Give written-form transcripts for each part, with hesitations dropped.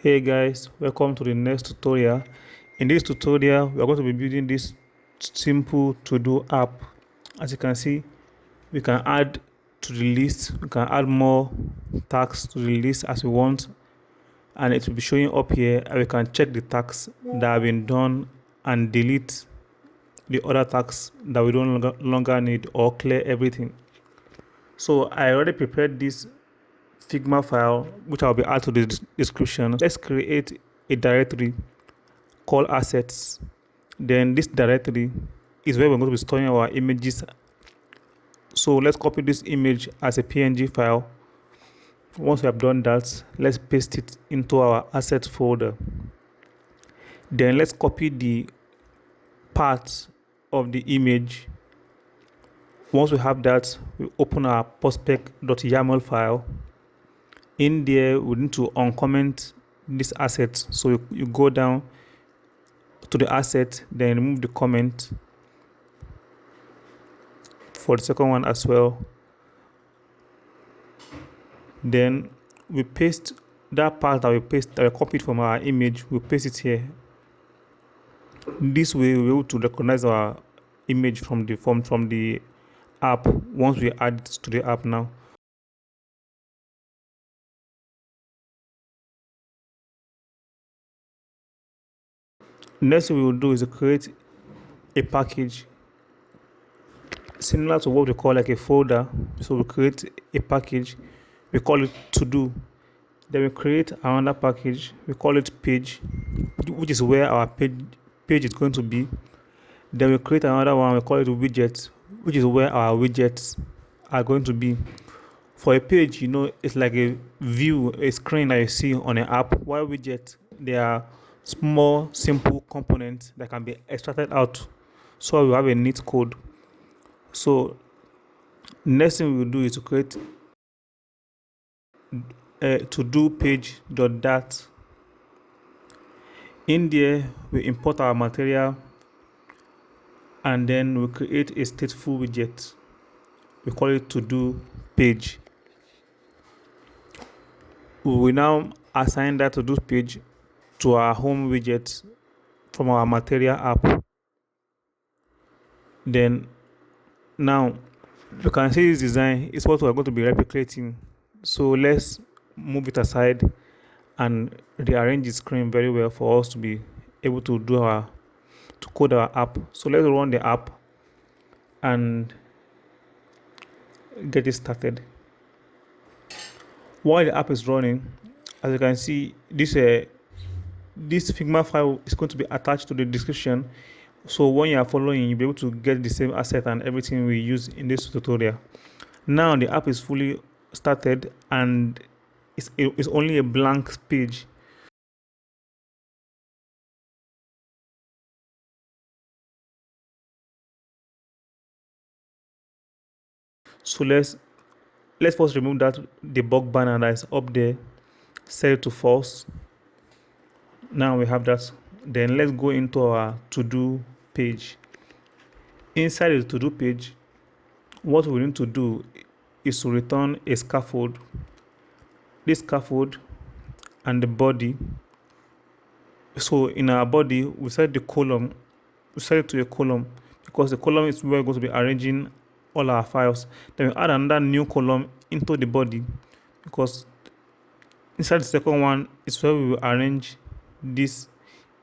Hey guys, welcome to the next tutorial. In this tutorial, we are going to be building this simple to-do app. As you can see, we can add to the list, we can add more tasks to the list as we want, and it will be showing up here, and we can check the tasks that have been done and delete the other tasks that we don't longer need or clear everything. So I already prepared this Figma file, which I'll be add to the description. Let's create a directory called assets. Then this directory is where we're going to be storing our images. So let's copy this image as a PNG file. Once we have done that, let's paste it into our assets folder. Then let's copy the parts of the image. Once we have that, we open our prospect.yaml file. In there, we need to uncomment this asset. So you go down to the asset, then remove the comment for the second one as well. Then we paste that part that we copied from our image, we paste it here. This way we'll be able to recognize our image from the app once we add it to the app now. Next thing we will do is to create a package similar to what we call like a folder. So we create a package, we call it to do. Then we create another package, we call it page, which is where our page is going to be. Then we create another one, we call it widgets, which is where our widgets are going to be. For a page, it's like a view, a screen that you see on an app. While widgets, they are small, simple components that can be extracted out, so we have a neat code. So next thing we will do is to create to do page.dat. In there, we import our material, and then we create a stateful widget. We call it to do page. We will now assign that to do page to our home widget from our material app. Then now you can see this design is what we're going to be replicating. So let's move it aside and rearrange the screen very well for us to be able to code our app. So let's run the app and get it started. While the app is running, as you can see, this Figma file is going to be attached to the description. So when you are following, you'll be able to get the same asset and everything we use in this tutorial. Now the app is fully started and it's only a blank page. So let's first remove that debug banner that is up there, set it to false. Now we have that. Then let's go into our to-do page. Inside the to-do page, what we need to do is to return a scaffold. This scaffold and the body. So in our body, we set the column. We set it to a column because the column is where we're going to be arranging all our files. Then we add another new column into the body because inside the second one is where we will arrange these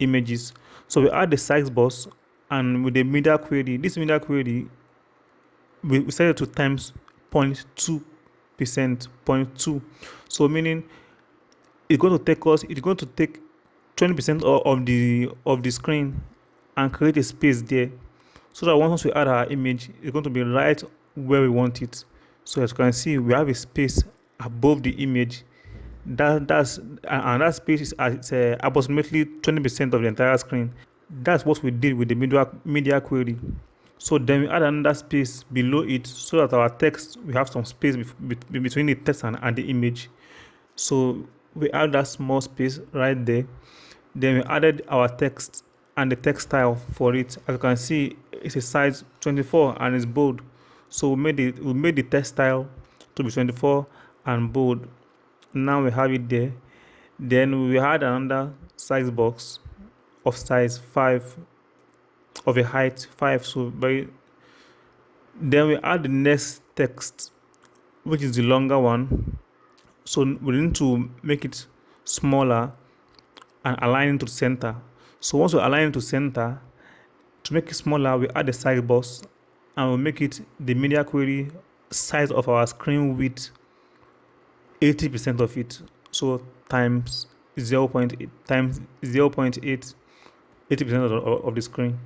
images. So we add the size box, and with the media query, this media query we set it to times 0.2%, 0.2. So meaning it's going to take 20% of the screen and create a space there, so that once we add our image, it's going to be right where we want it. So as you can see, we have a space above the image. That space is approximately 20% of the entire screen. That's what we did with the media query. So then we add another space below it, so that our text, we have some space between the text and the image. So we add that small space right there. Then we added our text and the text style for it. As you can see, it's a size 24 and it's bold. So we made the text style to be 24 and bold. Now we have it there. Then we had another size box of size 5, of a height 5. So then we add the next text, which is the longer one. So we need to make it smaller and align it to the center. So once we align it to center, to make it smaller, we add the size box and we make it the media query size of our screen width 80% of it. So times 0.8 times 0.8, 80% of the screen.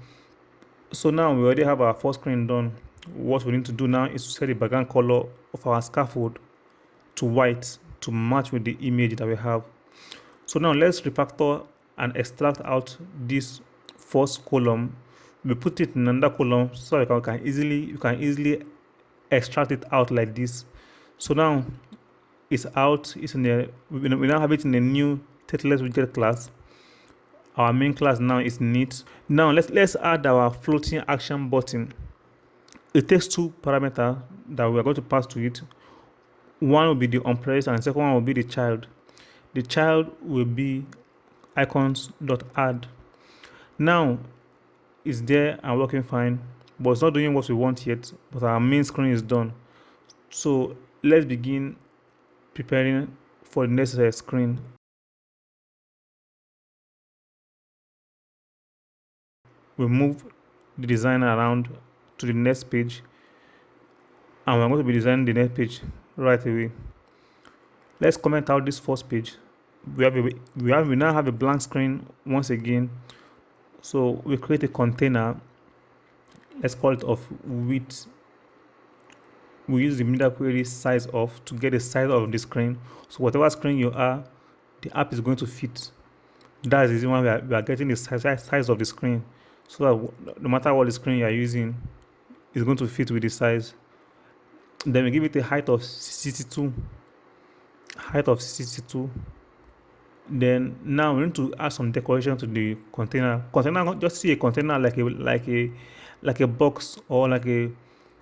So now we already have our first screen done. What we need to do now is to set the background color of our scaffold to white to match with the image that we have. So now let's refactor and extract out this first column. We put it in another column so you can easily extract it out like this. So now it's out. It's in the we now have it in the new Stateless Widget class. Our main class now is neat. Now let's add our floating action button. It takes two parameters that we are going to pass to it. One will be the unpressed and the second one will be the child. The child will be icons.add. Now it's there and working fine, but it's not doing what we want yet, but our main screen is done. So let's begin preparing for the next screen. We move the design around to the next page, and we're going to be designing the next page right away. Let's comment out this first page. We now have a blank screen once again. So we create a container. Let's call it of width. We use the media query size of to get the size of the screen. So whatever screen you are, the app is going to fit. That's the reason why we are getting the size of the screen, so that no matter what the screen you are using, it's going to fit with the size. Then we give it a height of 62. Then now we need to add some decoration to the container. Just see a container like a box or like a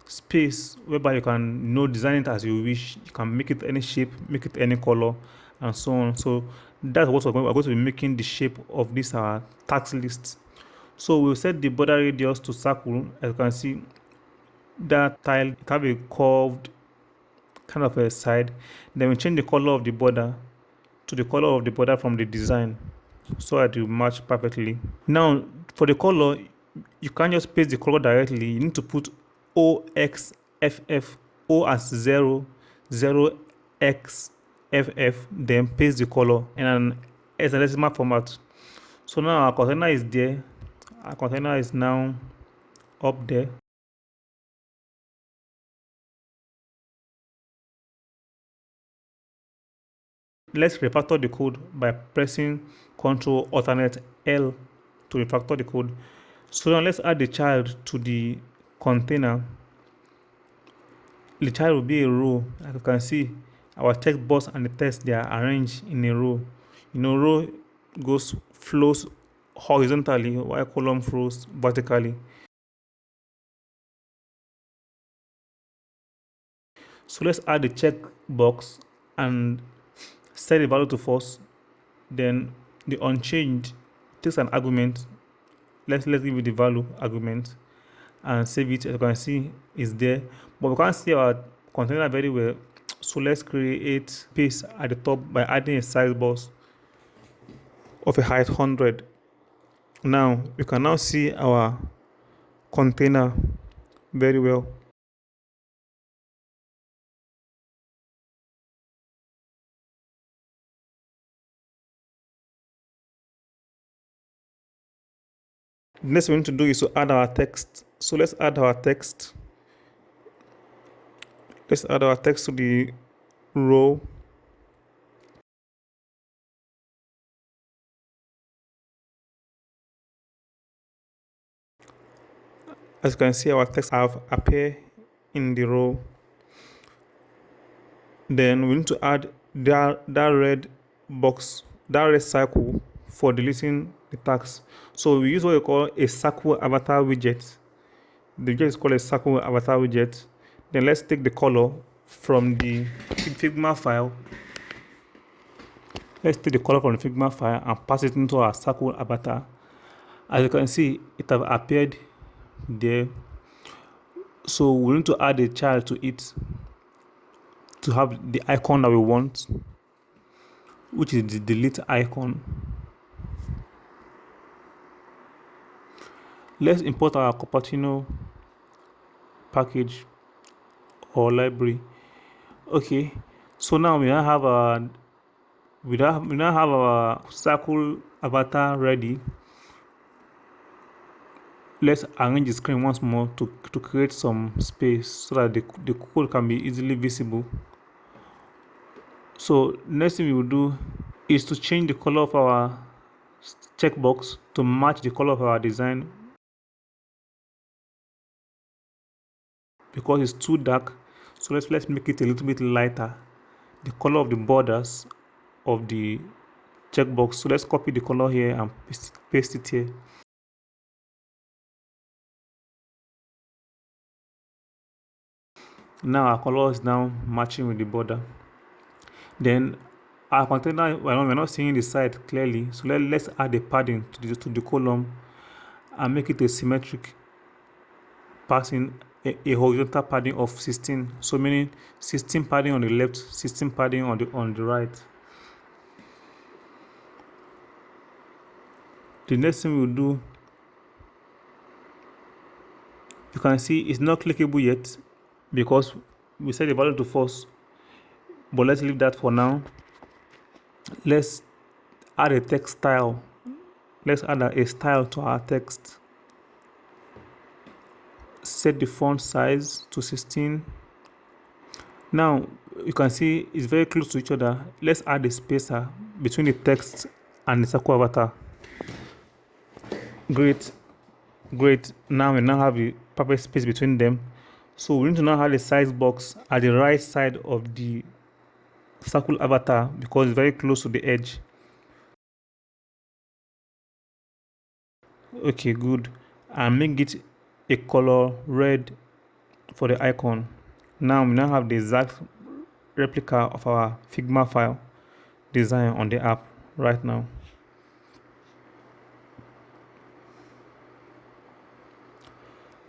space whereby you can design it as you wish. You can make it any shape, make it any color, and so on. So that's what we're going to be making the shape of this our task list. So we'll set the border radius to circle. As you can see, that tile it have a curved kind of a side. Then we change the color of the border to the color of the border from the design so that it will match perfectly. Now for the color, you can't just paste the color directly. You need to put OXFF, O as 0, 0XFF, then paste the color in an hexadecimal format. So now our container is there. Our container is now up there. Let's refactor the code by pressing Ctrl Alternate L to refactor the code. So now let's add the child to the container. The child will be a row. Like you can see, our text box and the text, they are arranged in a row. Row flows horizontally while column flows vertically. So let's add the check box and set the value to false. Then the unchanged takes an argument. Let's give it the value argument and save it. As you can see, it's there, but we can't see our container very well. So let's create space at the top by adding a size box of a height 100. Now we can now see our container very well. Next we need to do is to add our text. So let's add our text. Let's add our text to the row. As you can see, our text have appear in the row. Then we need to add that red box, that red circle for deleting the text. So we use what we call a circle avatar widget. The widget is called a circle avatar widget. Then let's take the color from the Figma file Let's take the color from the Figma file and pass it into our circle avatar. As you can see, it has appeared there. So we need to add a child to it to have the icon that we want, which is the delete icon. Let's import our Cupertino package or library. Okay, so now we now have our circle avatar ready. Let's arrange the screen once more to create some space so that the code can be easily visible. So next thing we will do is to change the color of our checkbox to match the color of our design, because it's too dark. So let's make it a little bit lighter, the color of the borders of the checkbox. So let's copy the color here and paste it here. Now our color is now matching with the border. Then our container, we're not seeing the side clearly, so let's add a padding to the column and make it a symmetric, passing a horizontal padding of 16. So meaning 16 padding on the left, 16 padding on the right. The next thing we'll do, you can see it's not clickable yet because we set the value to false, but let's leave that for now. Let's add a text style. Let's add a style to our text. Set the font size to 16. Now you can see it's very close to each other. Let's add a spacer between the text and the circle avatar. Great. Now we have a proper space between them. So we need to now have a size box at the right side of the circle avatar because it's very close to the edge. Okay, good. And make it a color red for the icon. Now we have the exact replica of our Figma file design on the app right now.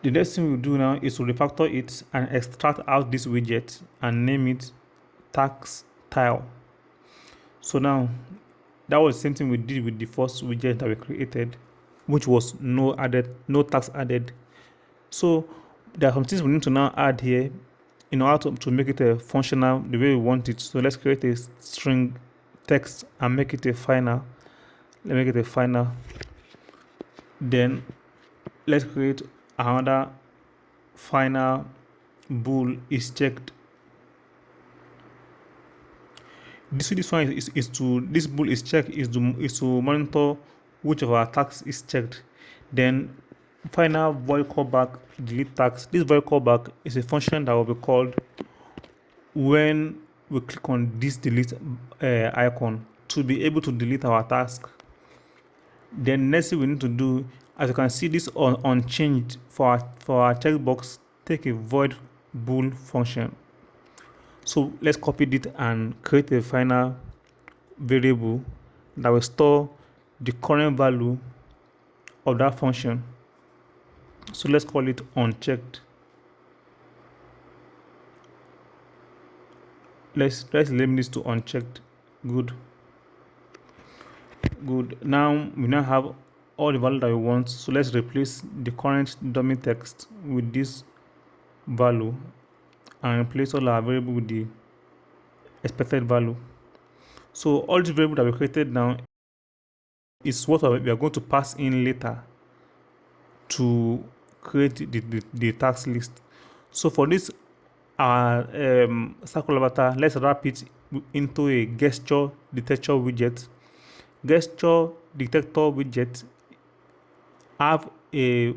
The next thing we'll do now is to refactor it and extract out this widget and name it tax tile. So now that was the same thing we did with the first widget that we created, which was no tax added. So there are some things we need to now add here in order to make it a functional the way we want it. So let's create a string text and make it a final. Let's make it a final. Then let's create another final bool is checked. This one is to this bool is checked is to monitor which of our tags is checked. Then final void callback delete tags. This void callback is a function that will be called when we click on this delete icon to be able to delete our task. Then next thing we need to do, as you can see this unchanged for our checkbox, take a void bool function. So let's copy it and create a final variable that will store the current value of that function. So let's call it unchecked. Let's name this to unchecked. Good. Now we now have all the value that we want. So let's replace the current dummy text with this value and replace all our variable with the expected value. So all the variable that we created now is what we are going to pass in later to create the task list. So for this circle avatar, let's wrap it into a gesture detector widget. Gesture detector widget have a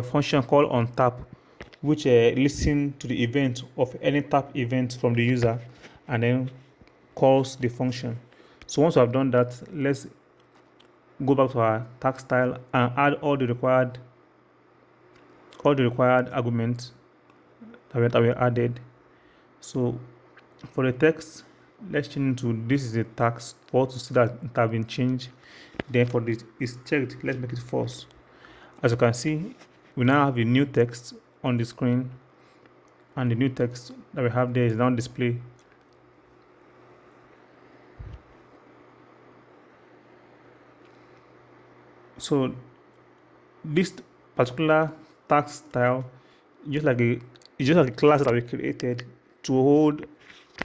function called onTap, which listens to the event of any tap event from the user and then calls the function. So once we have done that, let's go back to our tag style and add all the required arguments that we added. So for the text, Let's change to this is a tax for us to see that it has been changed. Then for this is checked, let's make it false. As you can see, we now have a new text on the screen, and the new text that we have there is now displayed. So this particular tax style just like a it's just like a class that we created to hold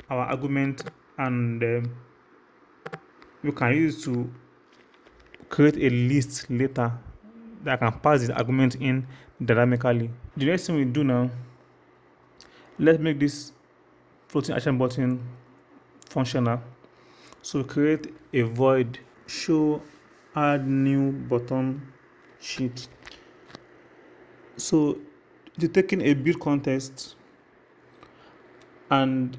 our argument, and you can use it to create a list later that can pass the argument in dynamically. The next thing we do now, let's make this floating action button functional. So create a void show add new button sheet. So you're taking a build context, and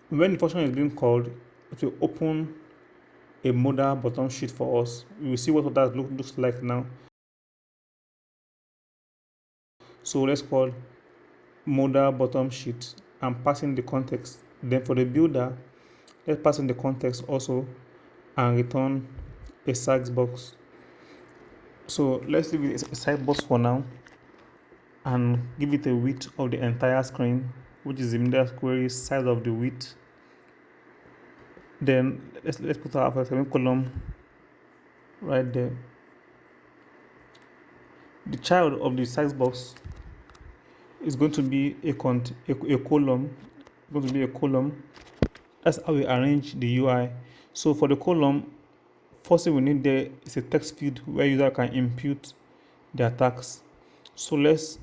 when the function is being called, it will open a modal button sheet for us. We will see what that looks like now. So let's call modal bottom sheet and pass in the context. Then for the builder, let's pass in the context also and return a size box. So let's leave it a size box for now and give it a width of the entire screen, which is the middle query size of the width. Then let's put our semicolon right there. The child of the size box is going to be a column. Going to be a column. That's how we arrange the UI. So for the column, first thing we need there is a text field where user can input their tags. So let's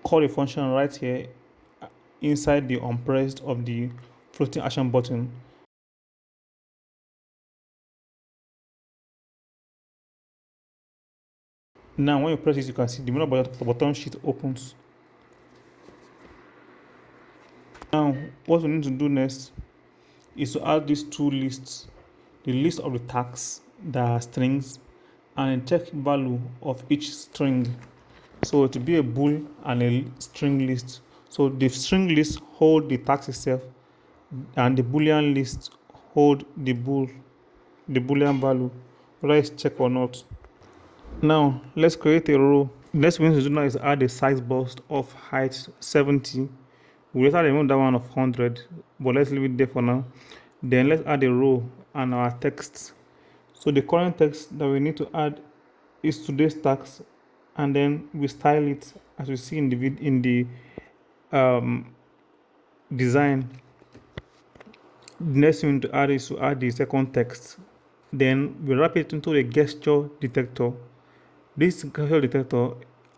call a function right here inside the unpressed of the floating action button. Now when you press this, you can see the middle button sheet opens. Now what we need to do next is to add these two lists, the list of the tags that are strings and a check value of each string. So it will be a bool and a string list. So the string list hold the tags itself, and the boolean list hold the boolean value, whether it's check or not. Now let's create a row. Next we need to do now is add a size box of height 70. We later remove that one of 100, but let's leave it there for now. Then let's add a row and our text. So the current text that we need to add is today's tags, and then we style it as we see in the design. The next thing to add is to add the second text. Then we wrap it into a gesture detector. This gesture detector,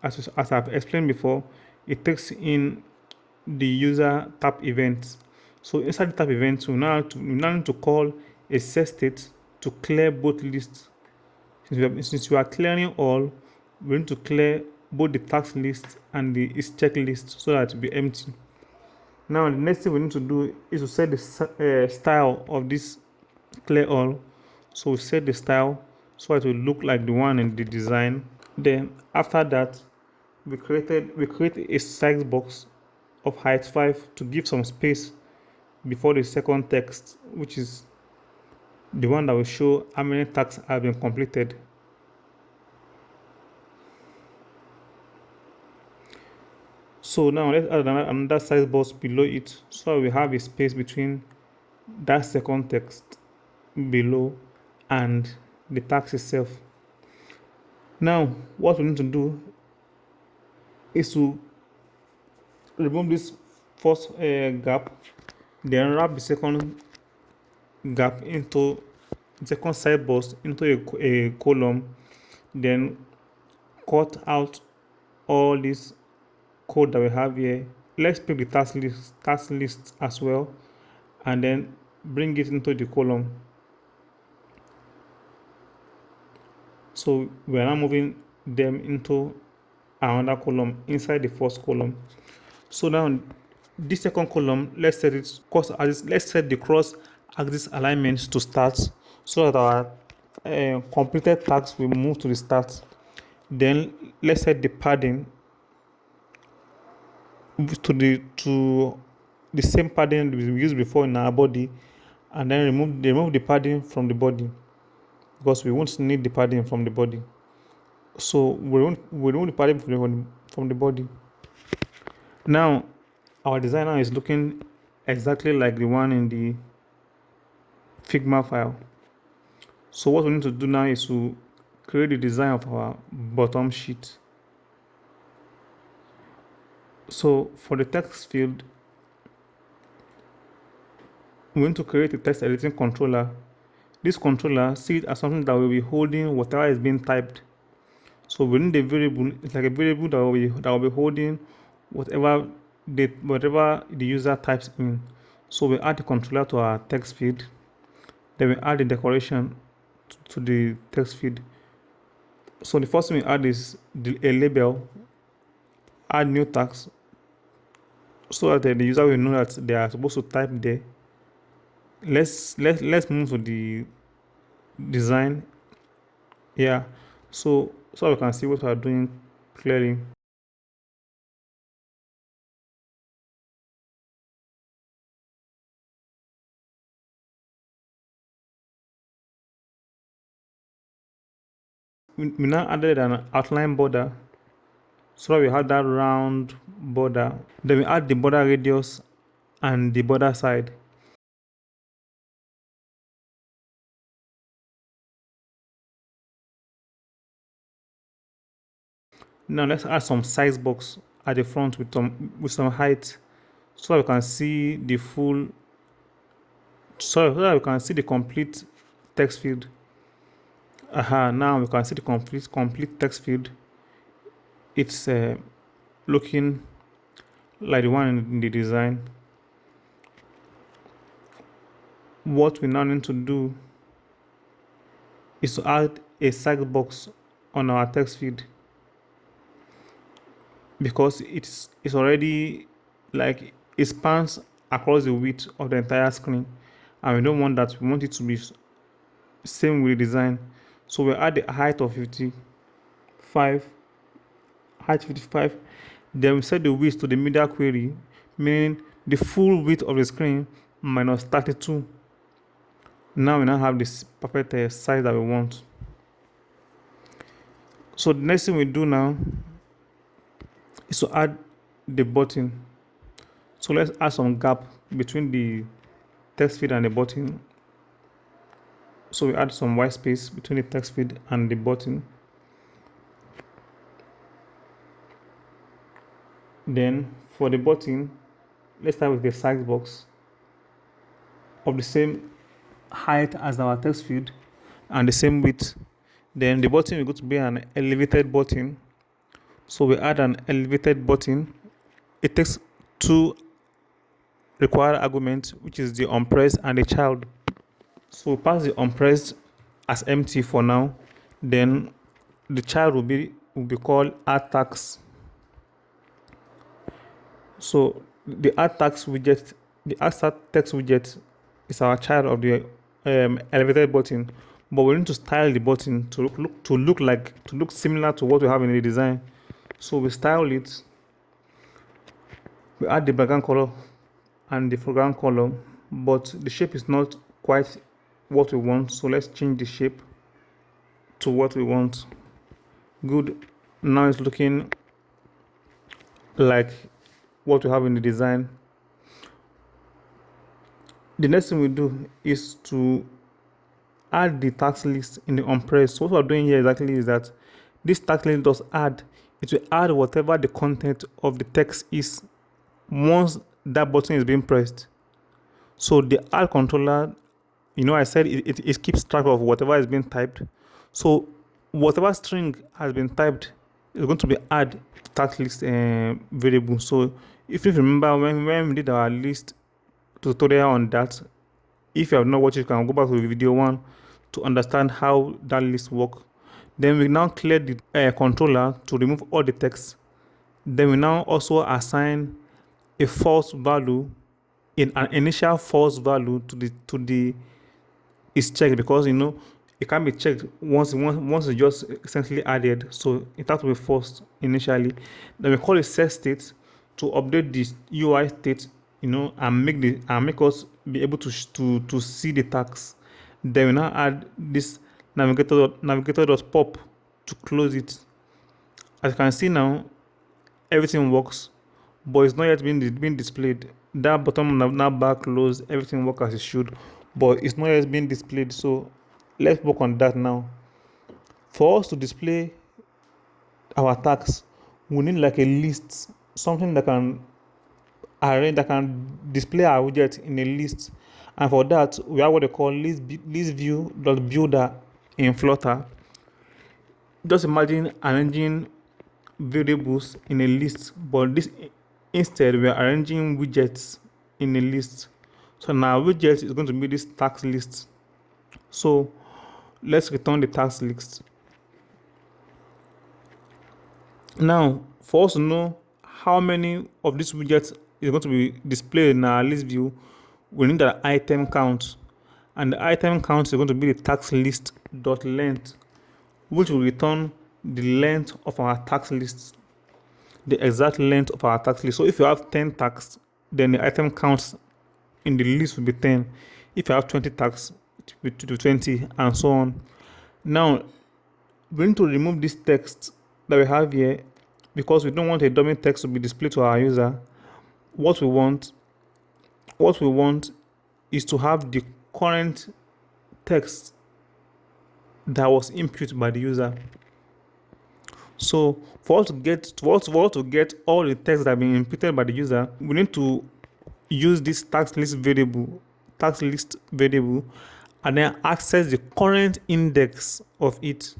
as I've explained before, it takes in the user tap events. So inside the tap events, we now need to call a set state to clear both lists. Since we are clearing all, we need to clear both the task list and the checklist so that it will be empty. Now the next thing we need to do is to set the style of this clear all. So we set the style so it will look like the one in the design. Then after that, we create a size box of height 5 to give some space before the second text, which is the one that will show how many tasks have been completed. So now let's add another size box below it, so we have a space between that second text below and the task itself. Now what we need to do is to remove this first gap, then wrap the second gap into the second side box into a column, then cut out all this code that we have here. Let's pick the task list as well, and then bring it into the column. So we are now moving them into another column inside the first column. So now this second column, let's set the cross axis alignment to start, so that our completed tasks will move to the start. Then let's set the padding to the same padding we used before in our body, and then remove the padding from the body, because we won't need the padding from the body. So we remove the padding from the body. Now our designer is looking exactly like the one in the Figma file. So what we need to do now is to create the design of our bottom sheet. So for the text field, we want to create a text editing controller. This controller, see it as something that will be holding whatever is being typed. So we need a variable. It's like a variable that will be holding whatever the user types in. So we add the controller to our text field. Then we add the decoration to the text field. So the first thing we add is a label. Add new tags, so that the user will know that they are supposed to type there. Let's move to the design. Yeah, so we can see what we are doing clearly. We now added an outline border, so we have that round border. Then we add the border radius and the border side. Now let's add some size box at the front with some height, so we can see the full. So that we can see the complete text field. Now we can see the complete text field. It's looking like the one in the design. What we now need to do is to add a size box on our text field, because it's already like it spans across the width of the entire screen, and we don't want that. We want it to be same with the design. So we add the height of 55, then we set the width to the media query, meaning the full width of the screen minus 32. Now we now have this perfect size that we want. So the next thing we do now is to add the button. So let's add some gap between the text field and the button. So we add some white space between the text field and the button. Then for the button, let's start with the size box of the same height as our text field and the same width. Then the button will go to be an elevated button. So we add an elevated button. It takes two required arguments, which is the unpressed and the child. So we pass the unpressed as empty for now. Then the child will be called add tags. So the add tags widget, the add text widget is our child of the elevated button, but we need to style the button to look similar to what we have in the design. So we style it. We add the background color and the foreground color, but the shape is not quite what we want. So let's change the shape to what we want. Good. Now it's looking like what we have in the design. The next thing we do is to add the tax list in the unpressed. So what we're doing here exactly is that this tax list does add. It will add whatever the content of the text is once that button is being pressed. So the add controller, I said it keeps track of whatever is being typed. So whatever string has been typed is going to be add tax list variable. So if you remember when we did our list tutorial on that, if you have not watched it, you can go back to video 1 to understand how that list works. Then we now clear the controller to remove all the text. Then we now also assign a false value, in an initial false value to the is checked, because it can be checked once it's just essentially added. So it has to be false initially. Then we call it set state to update this UI state and make us be able to see the tags. Then we now add this navigator.pop to close it. As you can see now, everything works, but it's not yet being displayed. That bottom now bar closed, everything works as it should, but it's not yet being displayed. So let's work on that now. For us to display our tags, we need like a list, something that can display our widget in a list. And for that, we have what they call ListView.builder in Flutter. Just imagine arranging variables in a list, but instead we are arranging widgets in a list. So now widget is going to be this tags list. So let's return the tags list. Now, for us to know how many of these widgets is going to be displayed in our list view, we need an item count. And the item count is going to be the tags list dot length, which will return the length of our tags list, the exact length of our tags list. So if you have 10 tags, then the item count in the list will be 10. If you have 20 tags, it will be 20, and so on. Now, we need to remove this text that we have here because we don't want a dummy text to be displayed to our user. What we want is to have the current text that was input by the user. So for us to get all the text that have been inputted by the user, we need to use this tags list variable, and then access the current index of it.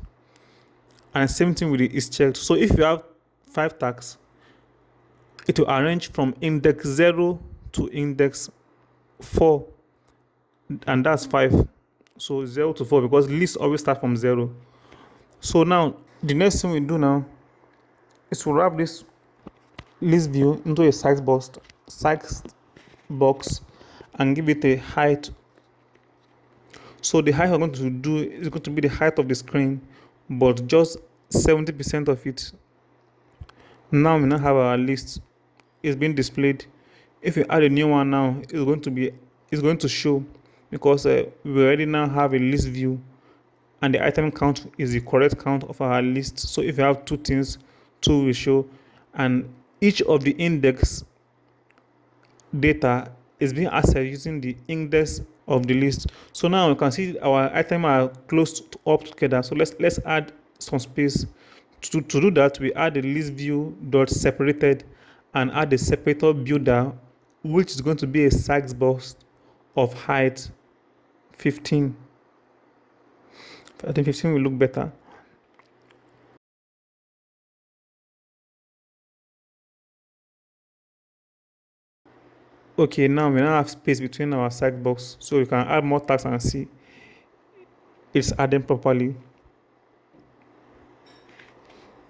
And same thing with the is checked. So if you have 5 tags, it will arrange from index 0 to index 4, and that's 5. So 0 to 4, because lists always start from 0. So now the next thing we do now is to wrap this list view into a size box and give it a height. So the height we're going to do is going to be the height of the screen, but just 70% of it. Now we now have our list. It's being displayed. If we add a new one now, it's going to show, because we already now have a list view, and the item count is the correct count of our list. So if you have 2 things, 2 will show, and each of the index data is being accessed using the index of the list. So now you can see our items are close up together. So let's add some space. To do that, we add the list view dot separated and add the separator builder, which is going to be a size box of height 15. I think 15 will look better. Okay, now we now have space between our size box, so we can add more tags and see it's adding properly.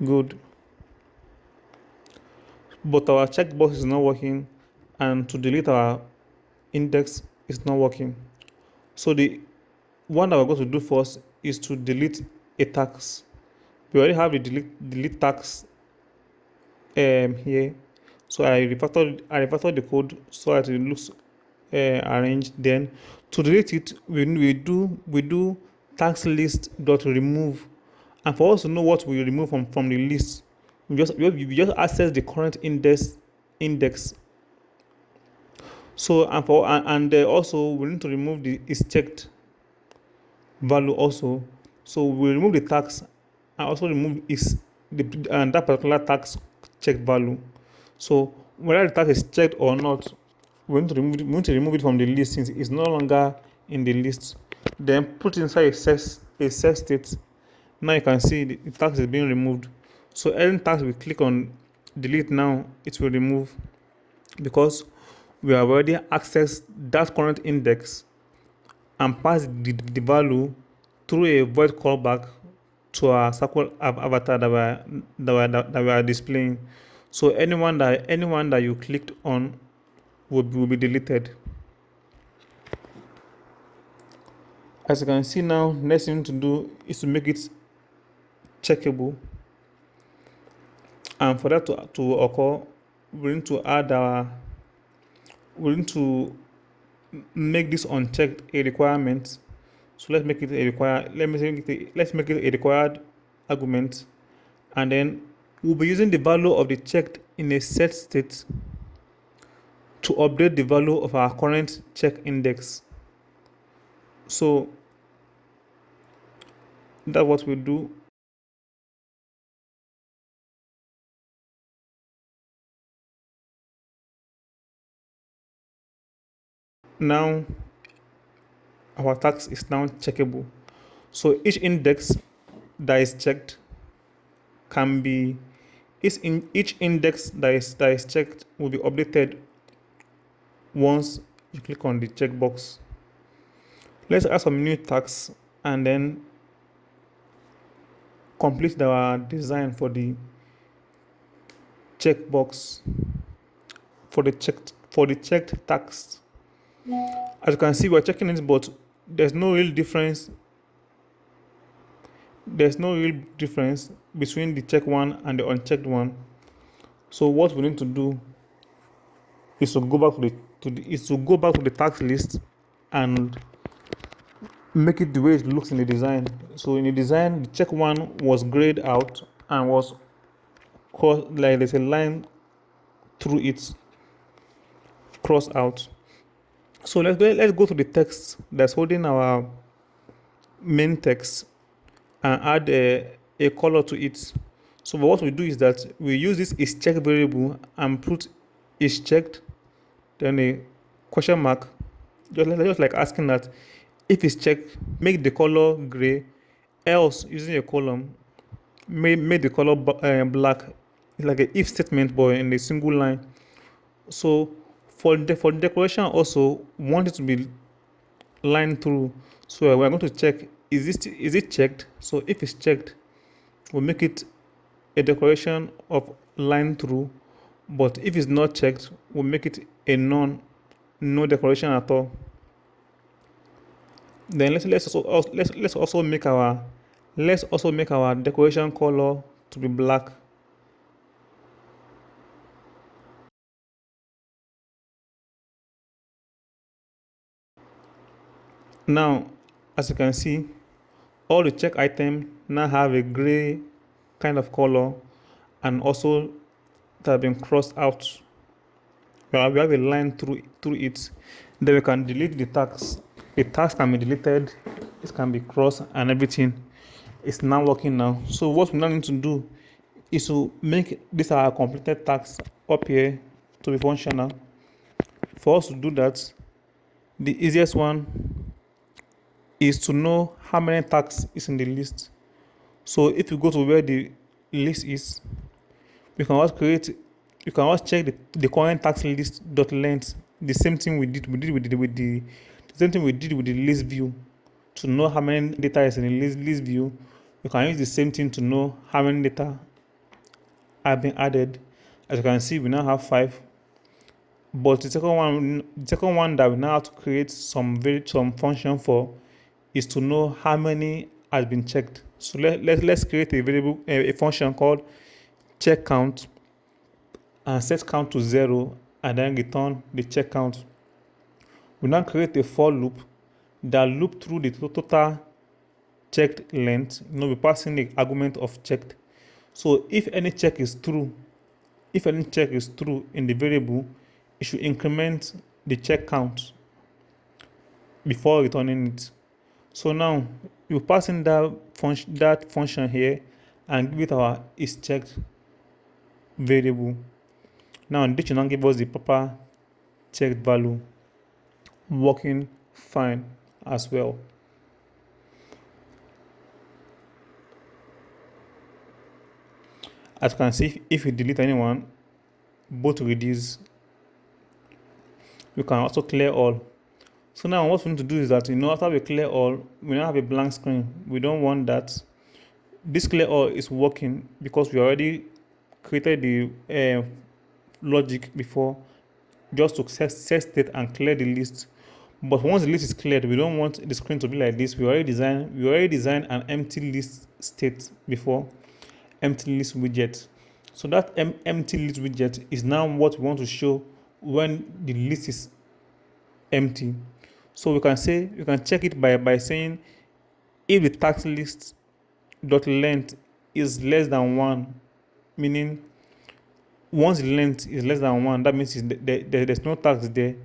Good. But our checkbox is not working, and to delete our index is not working. So the one that we're going to do first is to delete a tags. We already have the delete tags here. So I refactored the code so that it looks arranged. Then to delete it, we do tags list dot remove, and for us to know what we remove from the list, we just access the current index. So and also we need to remove the is checked value also. So we remove the tags and also remove that particular tags checked value. So whether the tag is checked or not, we need to remove it from the list since it's no longer in the list. Then put inside a set state. Now you can see the tag is being removed. So any tag we click on delete now, it will remove, because we have already accessed that current index and passed the value through a void callback to our circle avatar that we are displaying. So anyone that you clicked on will be deleted. As you can see now, next thing to do is to make it checkable. And for that to occur, we need to add our we need to make this unchecked a requirement. So let's make it a required. Let's make it a required argument, and then we'll be using the value of the checked in a set state to update the value of our current check index. So that's what we do. Now our tax is now checkable. So each index that is checked can be each index that is checked will be updated once you click on the checkbox. Let's add some new tags and then complete our design for the checkbox for the checked tags. As you can see, we're checking it, but there's no real difference. There's no real difference between the checked one and the unchecked one. So what we need to do is to go back to the tags list and make it the way it looks in the design. So in the design, the check one was grayed out and was like there's a line through it, cross out. So let's go to the text that's holding our main text and add a color to it. So what we do is that we use this is checked variable and put is checked, then a question mark, just like asking that if it's checked, make the color gray, else using a column, make the color black. It's like a if statement, but in a single line. So for the decoration also, we want it to be line through. So we're going to check is it checked. So if it's checked, we'll make it a decoration of line through. But if it's not checked, we'll make it a no decoration at all. Then let's also make our decoration color to be black. Now, as you can see, all the check items now have a gray kind of color, and also that have been crossed out. We have a line through it. Then we can delete the tags. The tags can be deleted, it can be crossed, and everything is now working now. So what we now need to do is to make this our completed tags up here to be functional. For us to do that, the easiest one is to know how many tags is in the list. So if you go to where the list is, we can always check the current tags list dot length. The same thing we did with the same thing we did with the list view. To know how many data is in the list view, we can use the same thing to know how many data have been added. As you can see, we now have 5. But the second one that we now have to create some function for is to know how many has been checked. So let's create a variable, a function called check count, and set count to 0, and then return the check count. We now create a for loop that loop through the total checked length. We're passing the argument of checked. So if any check is true in the variable, it should increment the check count before returning it. So now you pass in that function here and give it our is checked variable. Now this should now give us the proper checked value, working fine as well. As you can see, if you delete anyone, both reduce. You can also clear all. So now what we need to do is that, after we clear all, we now have a blank screen. We don't want that. This clear all is working because we already created the logic before, just to set state and clear the list. But once the list is cleared, we don't want the screen to be like this. We already designed an empty list state before, empty list widget. So that empty list widget is now what we want to show when the list is empty. So we can check it by saying if the task list dot length is less than 1, meaning once the length is less than 1, that means there's no task there.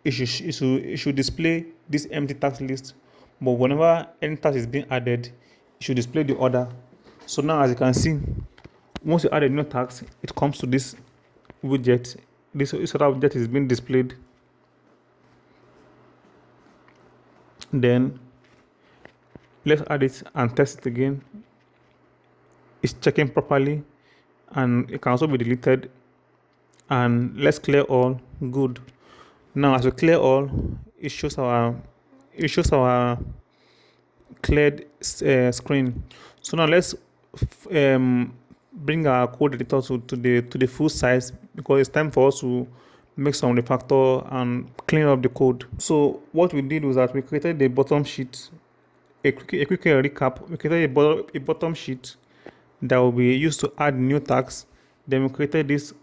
It should display this empty task list, but whenever any task is being added, it should display the order. So now, as you can see, once you add a new task, it comes to this widget. This other widget is being displayed. Then let's add it and test it again. It's checking properly, and it can also be deleted. And let's clear all. Good. Now, as we clear all, it shows our cleared screen. So now let's bring our code editor to the full size, because it's time for us to make some refactor and clean up the code. So what we did was that we created the bottom sheet. A quick recap: we created a bottom sheet that will be used to add new tags. Then we created this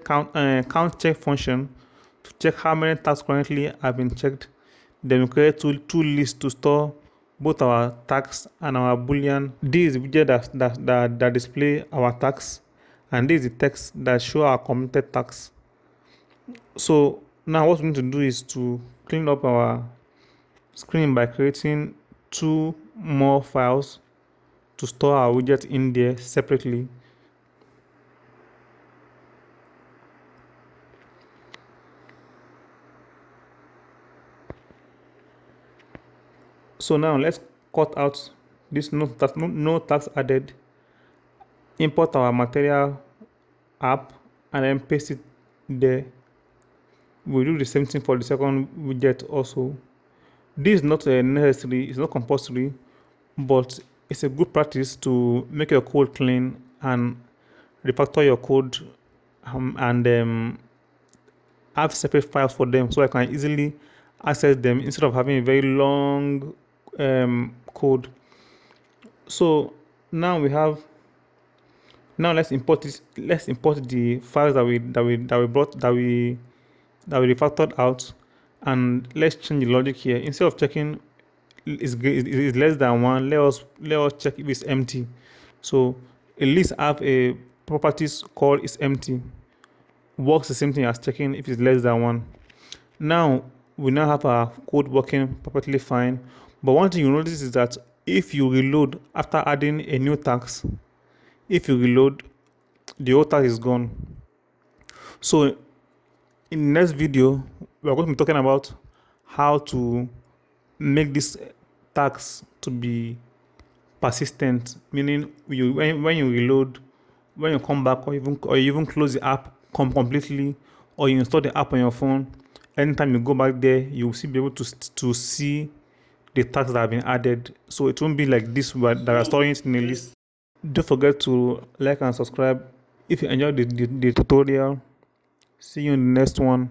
count check function to check how many tags currently have been checked. Then we create two lists to store both our tags and our boolean. This is the widget that display our tags, and this is the text that show our completed tags. So now what we need to do is to clean up our screen by creating 2 more files to store our widget in there separately. So now let's cut out this no tags added, import our material app, and then paste it there. We'll do the same thing for the second widget also. This is not necessary, it's not compulsory, but it's a good practice to make your code clean and refactor your code and have separate files for them, so I can easily access them instead of having a very long code. So now let's import the files that we refactored out, and let's change the logic here. Instead of checking is less than 1, let us check if it's empty. So a list have a properties called is empty. Works the same thing as checking if it's less than 1. Now we have our code working perfectly fine. But one thing you notice is that if you reload after adding a new task, if you reload, the old task is gone. So in the next video, we are going to be talking about how to make this tags to be persistent, meaning when you reload, when you come back, or even close the app completely, or you install the app on your phone, anytime you go back there, you will be able to see the tags that have been added. So it won't be like this that are storing it in a list. Don't forget to like and subscribe if you enjoyed the tutorial. See you in the next one.